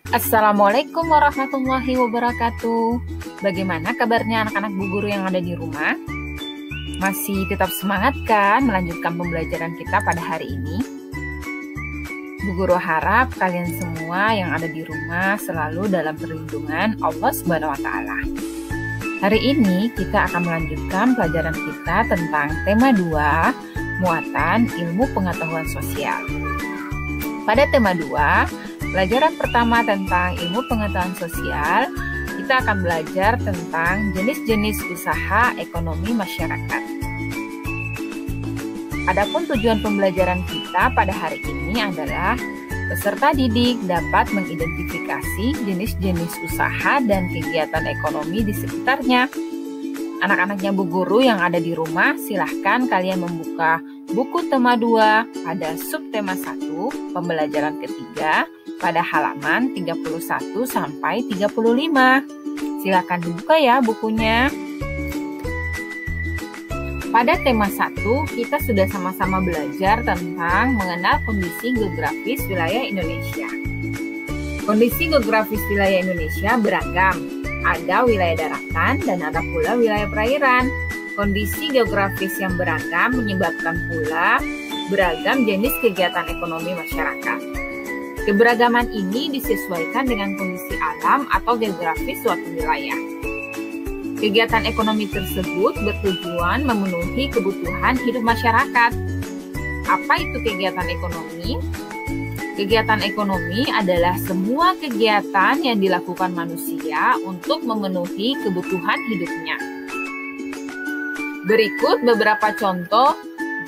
Assalamualaikum warahmatullahi wabarakatuh. Bagaimana kabarnya anak-anak Bu Guru yang ada di rumah? Masih tetap semangat kan melanjutkan pembelajaran kita pada hari ini? Bu Guru harap kalian semua yang ada di rumah selalu dalam perlindungan Allah Subhanahu wa taala. Hari ini kita akan melanjutkan pelajaran kita tentang tema 2, muatan ilmu pengetahuan sosial. Pada tema 2, pelajaran pertama tentang ilmu pengetahuan sosial, kita akan belajar tentang jenis-jenis usaha ekonomi masyarakat. Adapun tujuan pembelajaran kita pada hari ini adalah peserta didik dapat mengidentifikasi jenis-jenis usaha dan kegiatan ekonomi di sekitarnya. Anak-anaknya Bu Guru yang ada di rumah, silahkan kalian membuka buku tema 2 pada subtema 1, pembelajaran ketiga, pada halaman 31 sampai 35. Silakan dibuka ya bukunya. Pada tema 1, kita sudah sama-sama belajar tentang mengenal kondisi geografis wilayah Indonesia. Kondisi geografis wilayah Indonesia beragam. Ada wilayah daratan dan ada pula wilayah perairan. Kondisi geografis yang beragam menyebabkan pula beragam jenis kegiatan ekonomi masyarakat. Keberagaman ini disesuaikan dengan kondisi alam atau geografis suatu wilayah. Kegiatan ekonomi tersebut bertujuan memenuhi kebutuhan hidup masyarakat. Apa itu kegiatan ekonomi? Kegiatan ekonomi adalah semua kegiatan yang dilakukan manusia untuk memenuhi kebutuhan hidupnya. Berikut beberapa contoh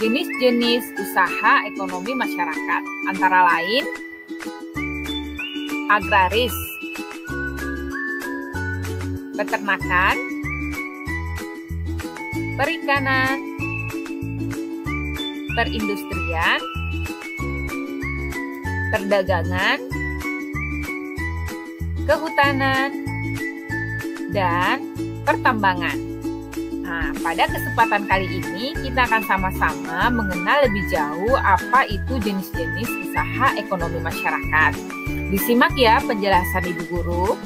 jenis-jenis usaha ekonomi masyarakat, antara lain agraris, peternakan, perikanan, perindustrian, perdagangan, kehutanan, dan pertambangan. Nah, pada kesempatan kali ini kita akan sama-sama mengenal lebih jauh apa itu jenis-jenis usaha ekonomi masyarakat. Disimak ya penjelasan Ibu Guru.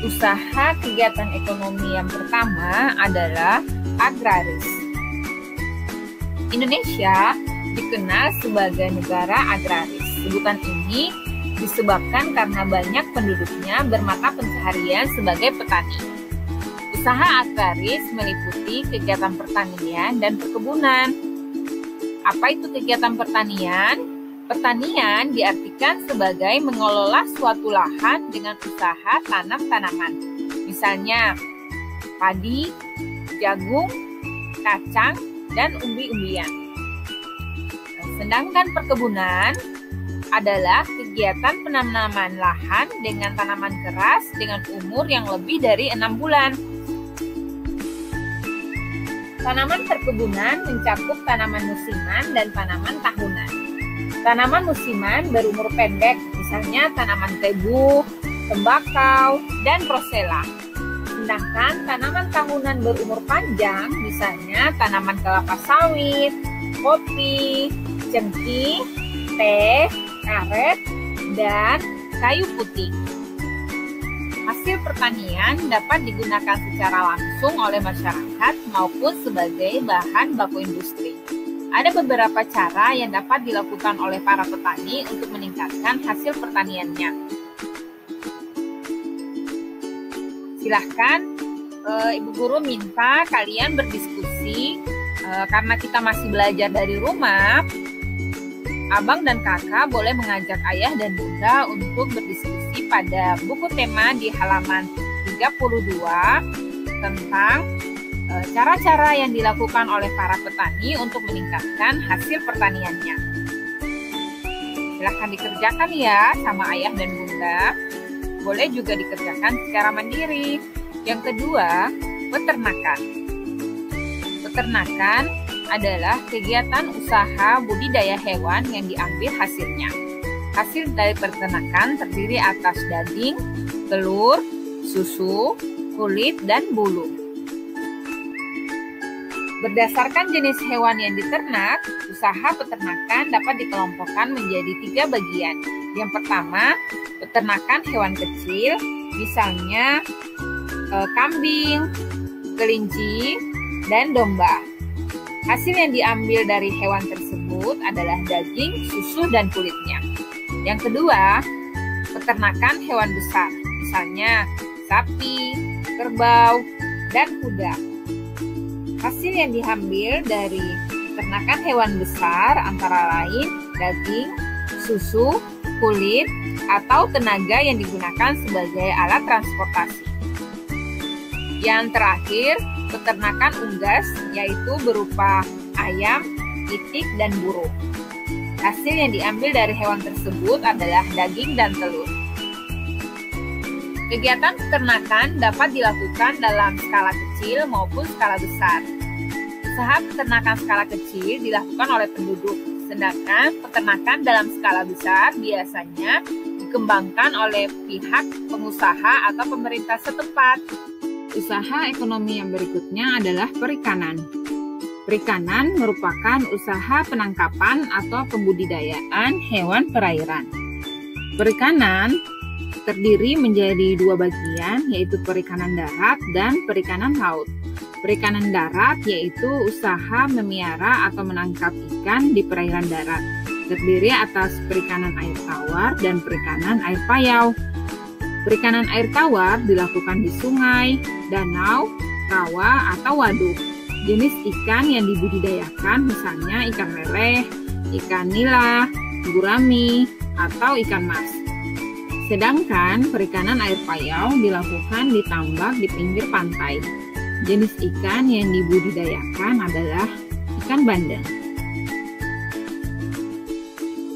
Usaha kegiatan ekonomi yang pertama adalah agraris. Indonesia dikenal sebagai negara agraris. Sebutan ini disebabkan karena banyak penduduknya bermata pencaharian sebagai petani. Usaha agraris meliputi kegiatan pertanian dan perkebunan. Apa itu kegiatan pertanian? Pertanian diartikan sebagai mengelola suatu lahan dengan usaha tanam tanaman. Misalnya padi, jagung, kacang, dan umbi-umbian. Sedangkan perkebunan adalah kegiatan penanaman lahan dengan tanaman keras dengan umur yang lebih dari 6 bulan. Tanaman perkebunan mencakup tanaman musiman dan tanaman tahunan. Tanaman musiman berumur pendek, misalnya tanaman tebu, tembakau, dan rosella. Sedangkan tanaman tahunan berumur panjang, misalnya tanaman kelapa sawit, kopi, cengkih, teh, karet, dan kayu putih. Hasil pertanian dapat digunakan secara langsung oleh masyarakat maupun sebagai bahan baku industri. Ada beberapa cara yang dapat dilakukan oleh para petani untuk meningkatkan hasil pertaniannya. Silahkan Ibu Guru minta kalian berdiskusi karena kita masih belajar dari rumah. Abang dan kakak boleh mengajak ayah dan bunda untuk berdiskusi pada buku tema di halaman 32 tentang cara-cara yang dilakukan oleh para petani untuk meningkatkan hasil pertaniannya. Silahkan dikerjakan ya sama ayah dan bunda. Boleh juga dikerjakan secara mandiri. Yang kedua, peternakan. Peternakan adalah kegiatan usaha budidaya hewan yang diambil hasilnya. Hasil dari peternakan terdiri atas daging, telur, susu, kulit, dan bulu. Berdasarkan jenis hewan yang diternak, usaha peternakan dapat dikelompokkan menjadi 3 bagian. Yang pertama, peternakan hewan kecil, misalnya kambing, kelinci, dan domba. Hasil yang diambil dari hewan tersebut adalah daging, susu, dan kulitnya. Yang kedua, peternakan hewan besar, misalnya sapi, kerbau, dan kuda. Hasil yang diambil dari peternakan hewan besar antara lain daging, susu, kulit, atau tenaga yang digunakan sebagai alat transportasi. Yang terakhir, peternakan unggas, yaitu berupa ayam, itik, dan burung. Hasil yang diambil dari hewan tersebut adalah daging dan telur. Kegiatan peternakan dapat dilakukan dalam skala kecil maupun skala besar. Usaha peternakan skala kecil dilakukan oleh penduduk, sedangkan peternakan dalam skala besar biasanya dikembangkan oleh pihak pengusaha atau pemerintah setempat. Usaha ekonomi yang berikutnya adalah perikanan. Perikanan merupakan usaha penangkapan atau pembudidayaan hewan perairan. Perikanan terdiri menjadi 2 bagian, yaitu perikanan darat dan perikanan laut. Perikanan darat yaitu usaha memelihara atau menangkap ikan di perairan darat, terdiri atas perikanan air tawar dan perikanan air payau. Perikanan air tawar dilakukan di sungai, danau, rawa, atau waduk. Jenis ikan yang dibudidayakan misalnya ikan lele, ikan nila, gurami, atau ikan mas. Sedangkan perikanan air payau dilakukan di tambak di pinggir pantai. Jenis ikan yang dibudidayakan adalah ikan bandeng.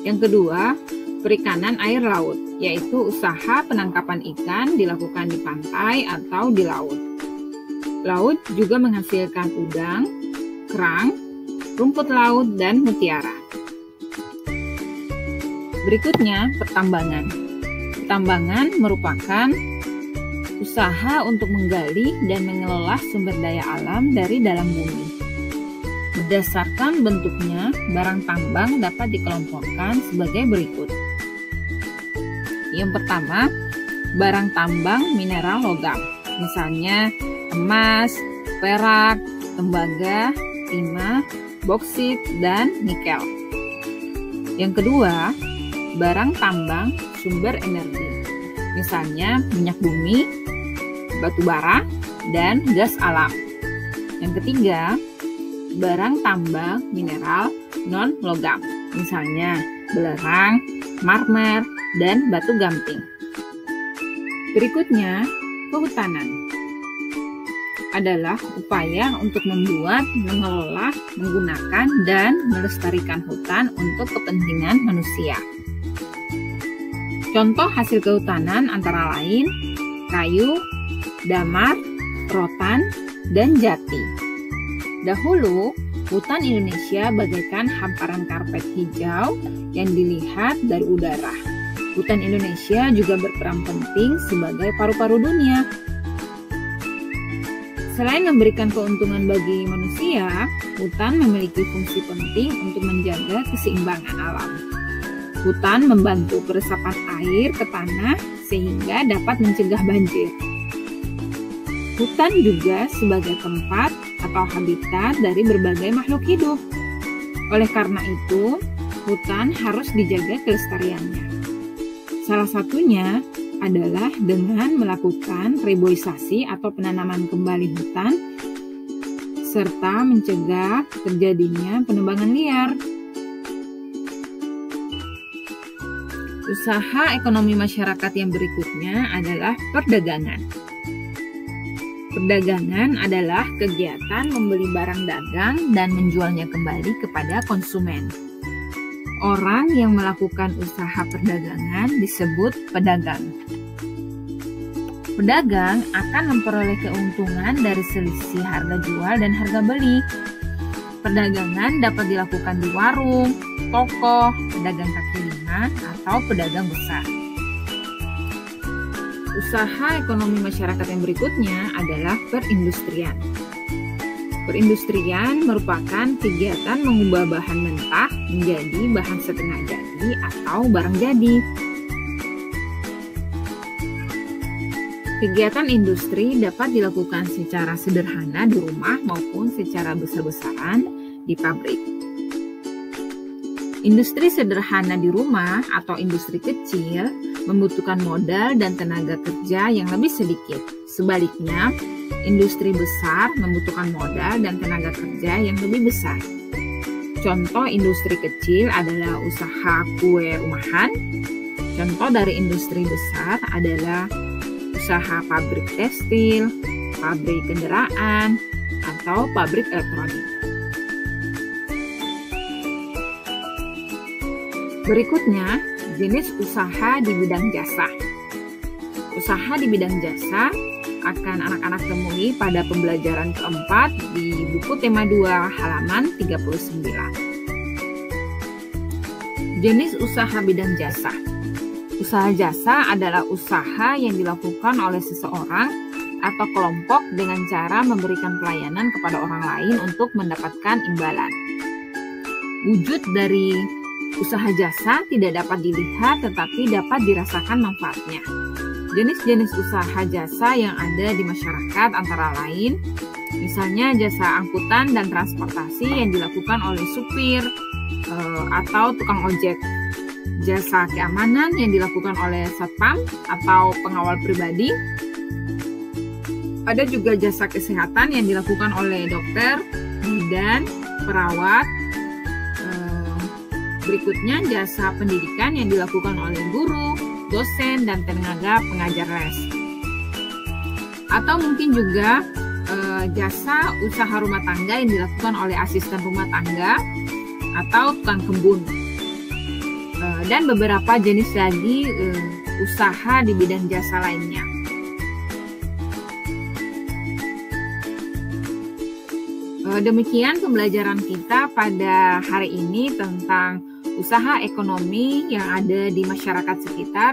Yang kedua, perikanan air laut, yaitu usaha penangkapan ikan dilakukan di pantai atau di laut. Laut juga menghasilkan udang, kerang, rumput laut, dan mutiara. Berikutnya, pertambangan. Pertambangan merupakan usaha untuk menggali dan mengelola sumber daya alam dari dalam bumi. Berdasarkan bentuknya, barang tambang dapat dikelompokkan sebagai berikut. Yang pertama, barang tambang mineral logam, misalnya emas, perak, tembaga, timah, boksit, dan nikel. Yang kedua, barang tambang sumber energi, misalnya minyak bumi, batu bara, dan gas alam. Yang ketiga, barang tambang mineral non-logam, misalnya belerang, marmer, dan batu gamping. Berikutnya, kehutanan adalah upaya untuk membuat, mengelola, menggunakan, dan melestarikan hutan untuk kepentingan manusia. Contoh hasil kehutanan antara lain kayu, damar, rotan, dan jati. Dahulu, hutan Indonesia bagaikan hamparan karpet hijau yang dilihat dari udara. Hutan Indonesia juga berperan penting sebagai paru-paru dunia. Selain memberikan keuntungan bagi manusia, hutan memiliki fungsi penting untuk menjaga keseimbangan alam. Hutan membantu peresapan air ke tanah sehingga dapat mencegah banjir. Hutan juga sebagai tempat atau habitat dari berbagai makhluk hidup. Oleh karena itu, hutan harus dijaga kelestariannya. Salah satunya adalah dengan melakukan reboisasi atau penanaman kembali hutan, serta mencegah terjadinya penebangan liar. Usaha ekonomi masyarakat yang berikutnya adalah perdagangan. Perdagangan adalah kegiatan membeli barang dagang dan menjualnya kembali kepada konsumen. Orang yang melakukan usaha perdagangan disebut pedagang. Pedagang akan memperoleh keuntungan dari selisih harga jual dan harga beli. Perdagangan dapat dilakukan di warung, toko, pedagang kaki lima, atau pedagang besar. Usaha ekonomi masyarakat yang berikutnya adalah perindustrian. Perindustrian merupakan kegiatan mengubah bahan mentah menjadi bahan setengah jadi atau barang jadi. Kegiatan industri dapat dilakukan secara sederhana di rumah maupun secara besar-besaran di pabrik. Industri sederhana di rumah atau industri kecil membutuhkan modal dan tenaga kerja yang lebih sedikit. Sebaliknya, industri besar membutuhkan modal dan tenaga kerja yang lebih besar. Contoh industri kecil adalah usaha kue rumahan. Contoh dari industri besar adalah usaha pabrik tekstil, pabrik kendaraan, atau pabrik elektronik. Berikutnya, jenis usaha di bidang jasa. Usaha di bidang jasa akan anak-anak temui pada pembelajaran keempat di buku tema 2 halaman 39. Jenis usaha bidang jasa. Usaha jasa adalah usaha yang dilakukan oleh seseorang atau kelompok dengan cara memberikan pelayanan kepada orang lain untuk mendapatkan imbalan. Wujud dari usaha jasa tidak dapat dilihat tetapi dapat dirasakan manfaatnya. Jenis-jenis usaha jasa yang ada di masyarakat antara lain, misalnya jasa angkutan dan transportasi yang dilakukan oleh supir atau tukang ojek. Jasa keamanan yang dilakukan oleh satpam atau pengawal pribadi. Ada juga jasa kesehatan yang dilakukan oleh dokter, bidan, perawat. Berikutnya jasa pendidikan yang dilakukan oleh guru, dosen, dan tenaga pengajar les. Atau mungkin juga jasa usaha rumah tangga yang dilakukan oleh asisten rumah tangga atau tukang kebun. Dan beberapa jenis lagi usaha di bidang jasa lainnya. Demikian pembelajaran kita pada hari ini tentang usaha ekonomi yang ada di masyarakat sekitar.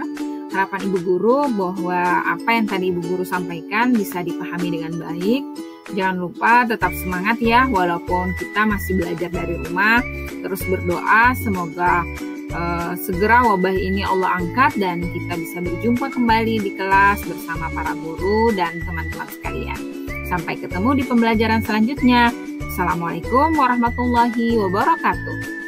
Harapan Ibu Guru bahwa apa yang tadi Ibu Guru sampaikan bisa dipahami dengan baik. Jangan lupa tetap semangat ya, walaupun kita masih belajar dari rumah. Terus berdoa semoga segera wabah ini Allah angkat dan kita bisa berjumpa kembali di kelas bersama para guru dan teman-teman sekalian. Sampai ketemu di pembelajaran selanjutnya. Assalamualaikum warahmatullahi wabarakatuh.